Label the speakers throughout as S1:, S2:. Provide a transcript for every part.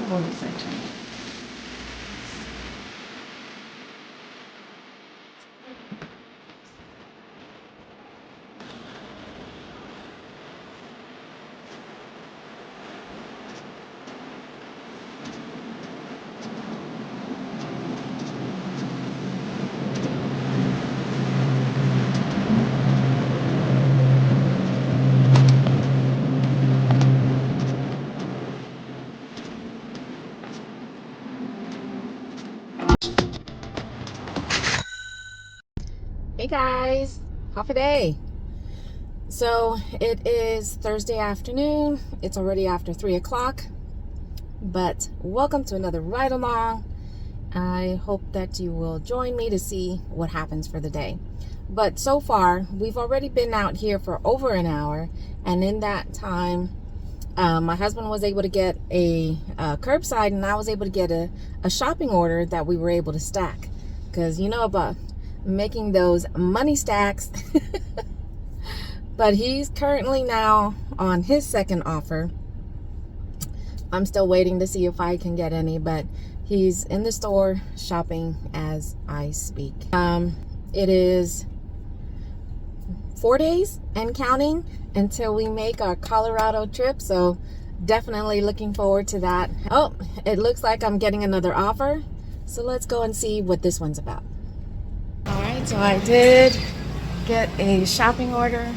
S1: bonus section. Hey guys, half a day. So it is Thursday afternoon. It's already after 3 o'clock, but welcome to another ride along. I hope that you will join me to see what happens for the day. But so far, we've already been out here for over an hour, and in that time, my husband was able to get a curbside, and I was able to get a shopping order that we were able to stack. Because you know about making those money stacks. But he's currently now on his second offer. I'm still waiting to see if I can get any, but he's in the store shopping as I speak. It is 4 days and counting until we make our Colorado trip, so definitely looking forward to that. Oh, it looks like I'm getting another offer, so let's go and see what this one's about. All right, so I did get a shopping order,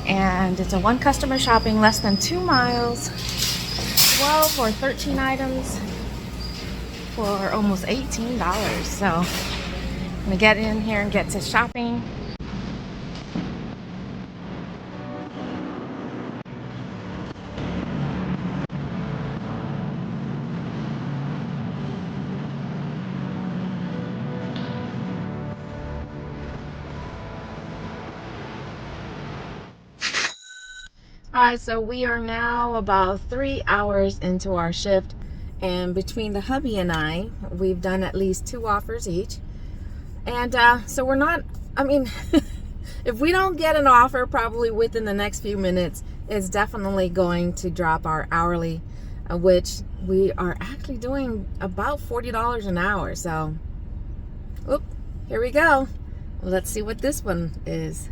S1: and it's a one customer shopping less than 2 miles, 12 or 13 items for almost $18. So I'm gonna get in here and get to shopping. All right, so we are now about 3 hours into our shift, and between the hubby and I, we've done at least 2 offers each. And so we're not, I mean, if we don't get an offer probably within the next few minutes, it's definitely going to drop our hourly, which we are actually doing about $40 an hour. So, oop, here we go. Let's see what this one is.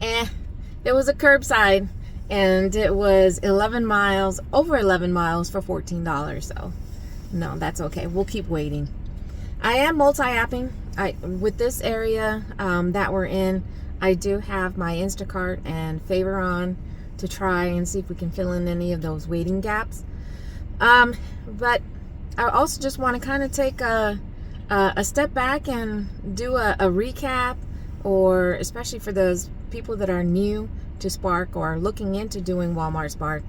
S1: It was a curbside, and it was 11 miles, over 11 miles for $14. So, no, that's okay. We'll keep waiting. I am multi-apping. With this area that we're in, I do have my Instacart and Favor on to try and see if we can fill in any of those waiting gaps. But I also just want to kind of take a step back and do a recap, or especially for those people that are new to Spark or looking into doing Walmart Spark,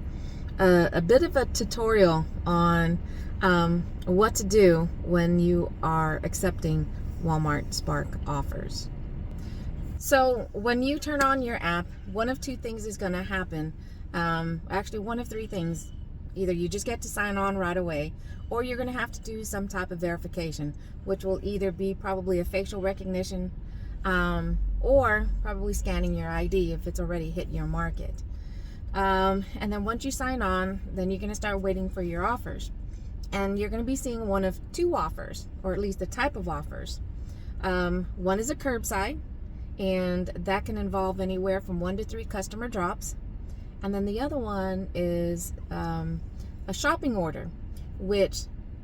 S1: a bit of a tutorial on what to do when you are accepting Walmart Spark offers. So when you turn on your app, one of two things is going to happen. Actually, one of three things. Either you just get to sign on right away, or you're going to have to do some type of verification, which will either be probably a facial recognition, or probably scanning your ID if it's already hit your market. And then once you sign on, then you're going to start waiting for your offers. And you're going to be seeing one of 2 offers, or at least a type of offers. One is a curbside, and that can involve anywhere from 1 to 3 customer drops. And then the other one is a shopping order, which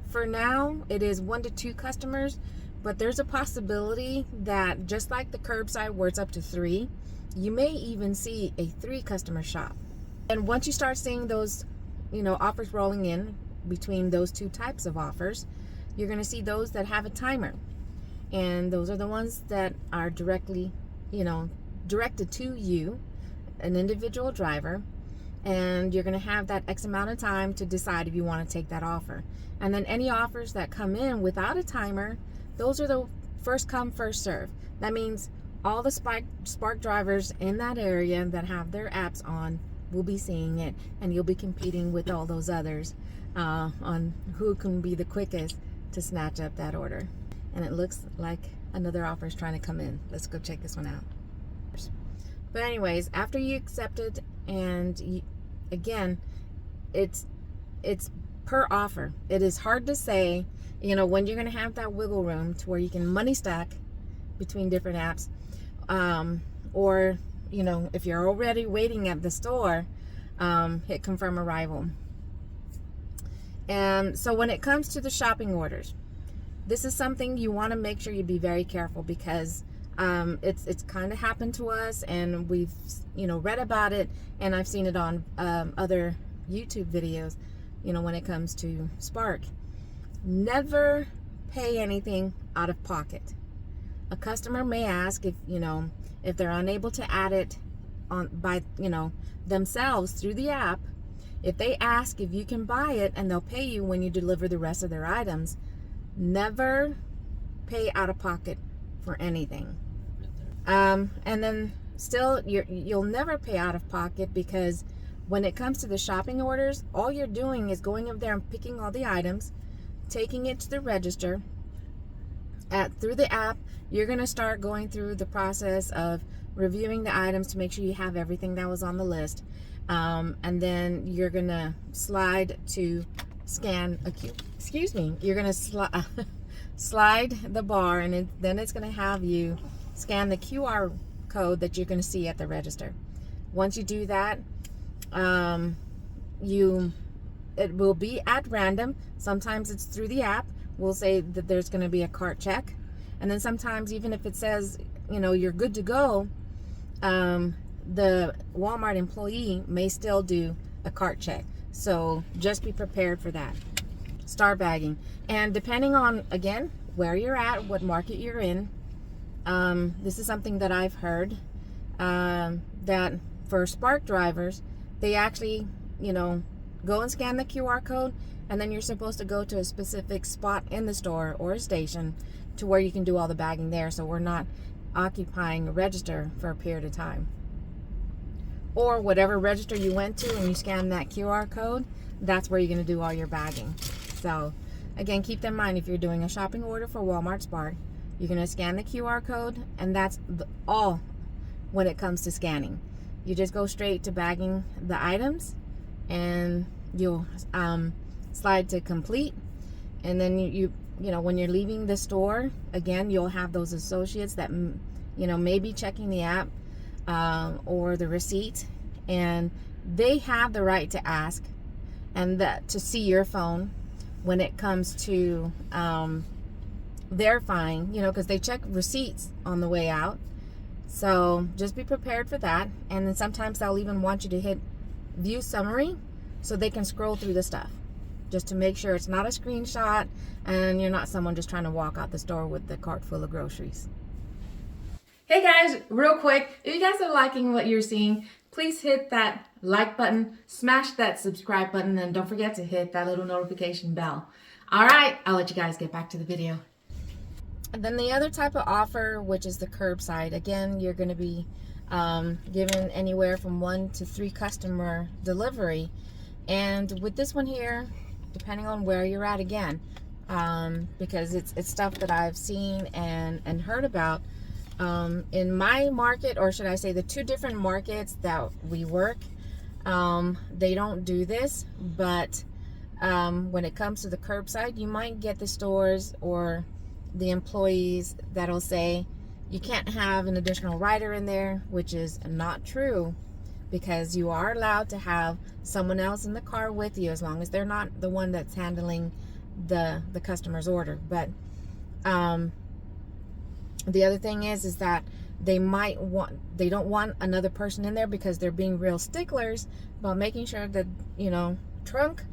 S1: for now it is 1 to 2 customers, but there's a possibility that just like the curbside where it's up to 3, you may even see a 3 customer shop. And once you start seeing those, offers rolling in between those 2 types of offers, you're going to see those that have a timer. And those are the ones that are directly, directed to you, an individual driver. And you're going to have that X amount of time to decide if you want to take that offer. And then any offers that come in without a timer, those are the first come, first serve. That means all the Spark drivers in that area that have their apps on will be seeing it, and you'll be competing with all those others on who can be the quickest to snatch up that order. And it looks like another offer is trying to come in. Let's go check this one out. But anyways, after you accept it, and again, it's per offer. It is hard to say, you know, when you're going to have that wiggle room to where you can money stack between different apps, or, you know, if you're already waiting at the store, hit confirm arrival. And so when it comes to the shopping orders, this is something you want to make sure you be very careful, because it's kind of happened to us, and we've, you know, read about it, and I've seen it on other YouTube videos, you know, when it comes to Spark. Never pay anything out of pocket. A customer may ask if, you know, if they're unable to add it on by, you know, themselves through the app. If they ask if you can buy it, and they'll pay you when you deliver the rest of their items, never pay out of pocket for anything. And then still, you'll never pay out of pocket, because when it comes to the shopping orders, all you're doing is going up there and picking all the items, taking it to the register. Through the app, you're going to start going through the process of reviewing the items to make sure you have everything that was on the list. And then you're going to slide to scan you're going to slide the bar, and then it's going to have you scan the QR code that you're going to see at the register. Once you do that, it will be at random. Sometimes it's through the app. We'll say that there's going to be a cart check, and then sometimes, even if it says, you know, you're good to go, the Walmart employee may still do a cart check. So just be prepared for that. Star bagging, and depending on, again, where you're at, what market you're in, this is something that I've heard, that for Spark drivers, they actually, you know, go and scan the QR code, and then you're supposed to go to a specific spot in the store or a station to where you can do all the bagging there, so we're not occupying a register for a period of time. Or whatever register you went to and you scan that QR code, that's where you're going to do all your bagging. So again, keep that in mind. If you're doing a shopping order for Walmart Spark, you're going to scan the QR code, and that's all when it comes to scanning. You just go straight to bagging the items, and you'll slide to complete, and then you know, when you're leaving the store, again, you'll have those associates that, you know, may be checking the app or the receipt, and they have the right to ask and to see your phone when it comes to verifying, you know, because they check receipts on the way out. So just be prepared for that. And then sometimes they'll even want you to hit view summary so they can scroll through the stuff, just to make sure it's not a screenshot and you're not someone just trying to walk out the store with the cart full of groceries. Hey guys, real quick, if you guys are liking what you're seeing, please hit that like button, smash that subscribe button, and don't forget to hit that little notification bell. All right, I'll let you guys get back to the video. And then the other type of offer, which is the curbside. Again, you're going to be given anywhere from 1 to 3 customer delivery. And with this one here, depending on where you're at, again, because it's stuff that I've seen and heard about. In my market, or should I say the 2 different markets that we work, they don't do this, but when it comes to the curbside, you might get the stores or the employees that'll say you can't have an additional rider in there, which is not true, because you are allowed to have someone else in the car with you, as long as they're not the one that's handling the customer's order. But the other thing is that they don't want another person in there, because they're being real sticklers about making sure that, you know, trunk,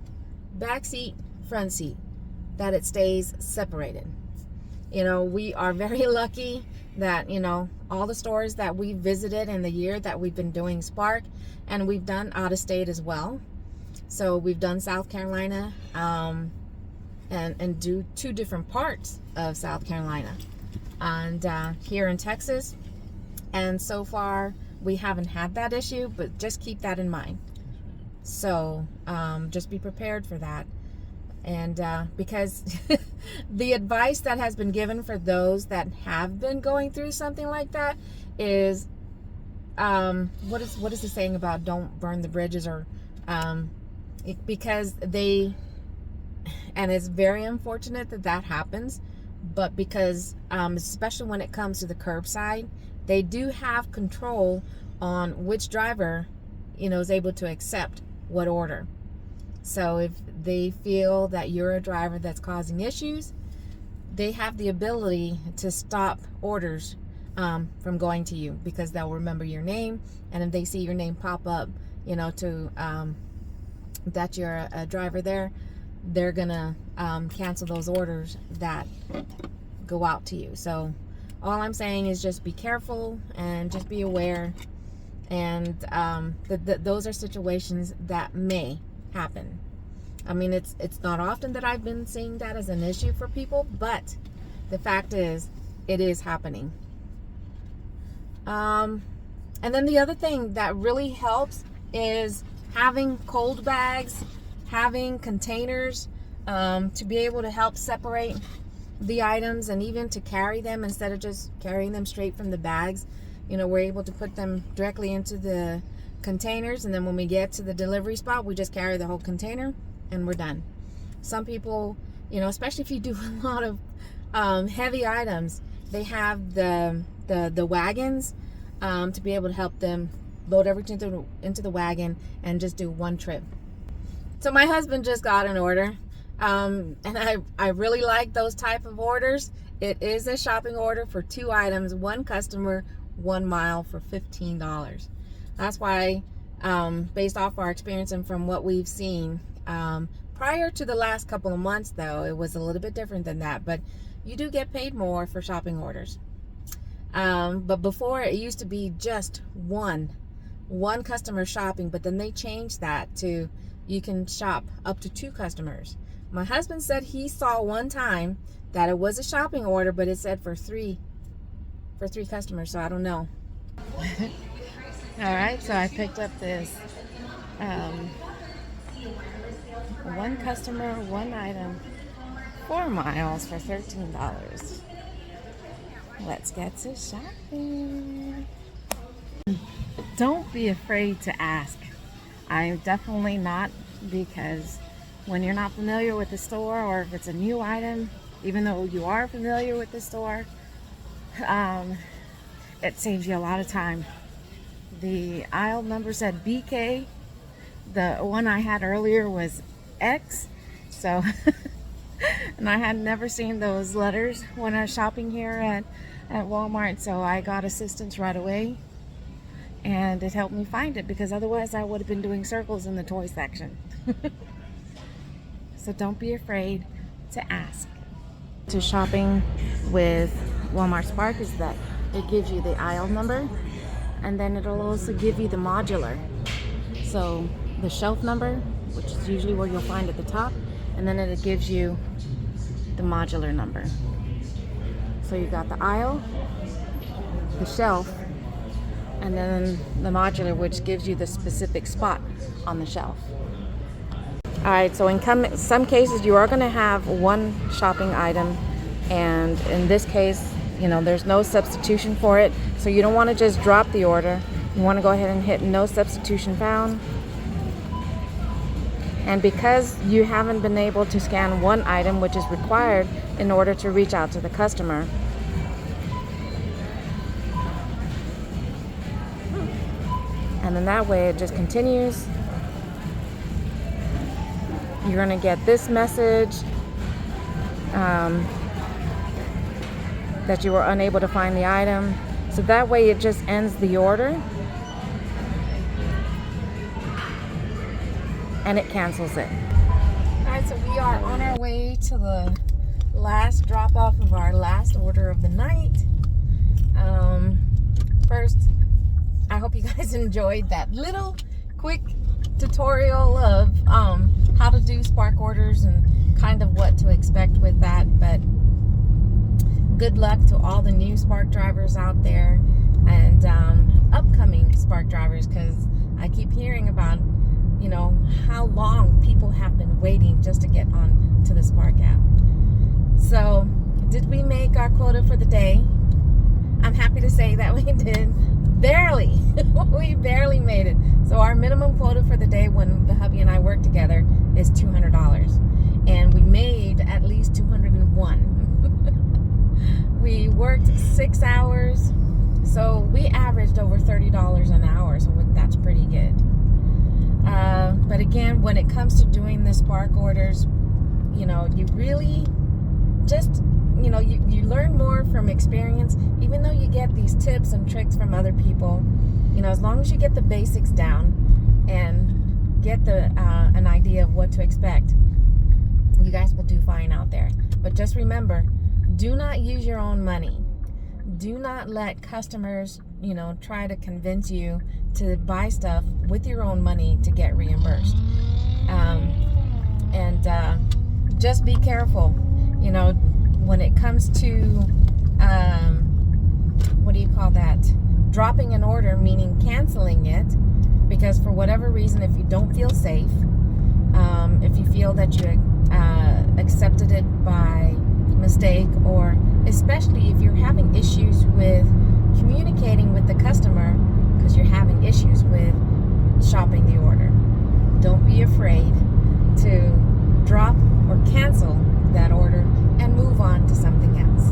S1: back seat, front seat, that it stays separated. You know, we are very lucky that, you know, all the stores that we visited in the year that we've been doing Spark, and we've done out of state as well. So we've done South Carolina, and do 2 different parts of South Carolina, and here in Texas. And so far we haven't had that issue, but just keep that in mind. So just be prepared for that. And because the advice that has been given for those that have been going through something like that is, what is the saying about don't burn the bridges, or because they And it's very unfortunate that that happens. But because, especially when it comes to the curbside, they do have control on which driver, is able to accept what order. So if they feel that you're a driver that's causing issues, they have the ability to stop orders from going to you, because they'll remember your name. And if they see your name pop up, that you're a driver there, they're gonna cancel those orders that go out to you. So all I'm saying is just be careful and just be aware. And those are situations that may happen. I mean, it's not often that I've been seeing that as an issue for people, but the fact is, it is happening. And then the other thing that really helps is having cold bags, having containers to be able to help separate the items, and even to carry them instead of just carrying them straight from the bags. We're able to put them directly into the containers, and then when we get to the delivery spot, we just carry the whole container and we're done. Some people, especially if you do a lot of heavy items, they have the wagons to be able to help them load everything into the wagon and just do one trip. So my husband just got an order, and I really like those type of orders. It is a shopping order for 2 items, 1 customer, 1 mile, for $15. That's why, based off our experience and from what we've seen, prior to the last couple of months, though, it was a little bit different than that. But you do get paid more for shopping orders. But before, it used to be just one customer shopping, but then they changed that to you can shop up to 2 customers. My husband said he saw one time that it was a shopping order, but it said for three customers, so I don't know. All right, so I picked up this 1 customer, 1 item, 4 miles for $13. Let's get to shopping. Don't be afraid to ask. I'm definitely not, because when you're not familiar with the store, or if it's a new item, even though you are familiar with the store, it saves you a lot of time. The aisle number said BK. The one I had earlier was X. So, and I had never seen those letters when I was shopping here at Walmart. So I got assistance right away, and it helped me find it, because otherwise I would have been doing circles in the toy section. So don't be afraid to ask. To shopping with Walmart Spark is that it gives you the aisle number, and then it'll also give you the modular. So the shelf number, which is usually where you'll find at the top, and then it gives you the modular number. So you got the aisle, the shelf, and then the modular, which gives you the specific spot on the shelf. All right, so in some cases you are going to have 1 shopping item, and in this case, there's no substitution for it. So you don't want to just drop the order. You want to go ahead and hit no substitution found. And because you haven't been able to scan 1 item, which is required in order to reach out to the customer, and then that way it just continues. You're going to get this message that you were unable to find the item. So that way it just ends the order and it cancels it. Alright, so we are on our way to the last drop off of our last order of the night. First, I hope you guys enjoyed that little quick tutorial of how to do Spark orders and kind of what to expect with that. But good luck to all the new Spark drivers out there, and upcoming Spark drivers, because I keep hearing about how long people have been waiting just to get on to the Spark app. So did we make our quota for the day? I'm happy to say that we did. Barely. We barely made it. So our minimum quota for the day, when the hubby and I work together, is $200, and we made 6 hours. So we averaged over $30 an hour, so that's pretty good. But again, when it comes to doing the spark orders, you know, you really just, you know, you learn more from experience, even though you get these tips and tricks from other people. You know, as long as you get the basics down and get an idea of what to expect, you guys will do fine out there. But just remember, do not use your own money. Do not let customers, you know, try to convince you to buy stuff with your own money to get reimbursed. Just be careful, you know, when it comes to, what do you call that? Dropping an order, meaning canceling it, because for whatever reason, if you don't feel safe, if you feel that you accepted it by mistake, or especially if you're having issues with communicating with the customer because you're having issues with shopping the order, don't be afraid to drop or cancel that order and move on to something else.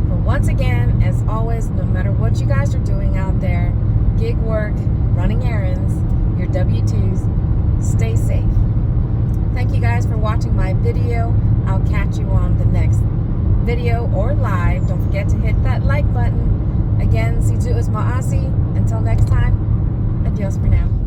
S1: But once again, as always, no matter what you guys are doing out there, gig work, running errands, your W-2s, stay safe. Thank you guys for watching my video. I'll catch you on the next video or live. Don't forget to hit that like button. Again, si tu es maasi. Until next time, adios for now.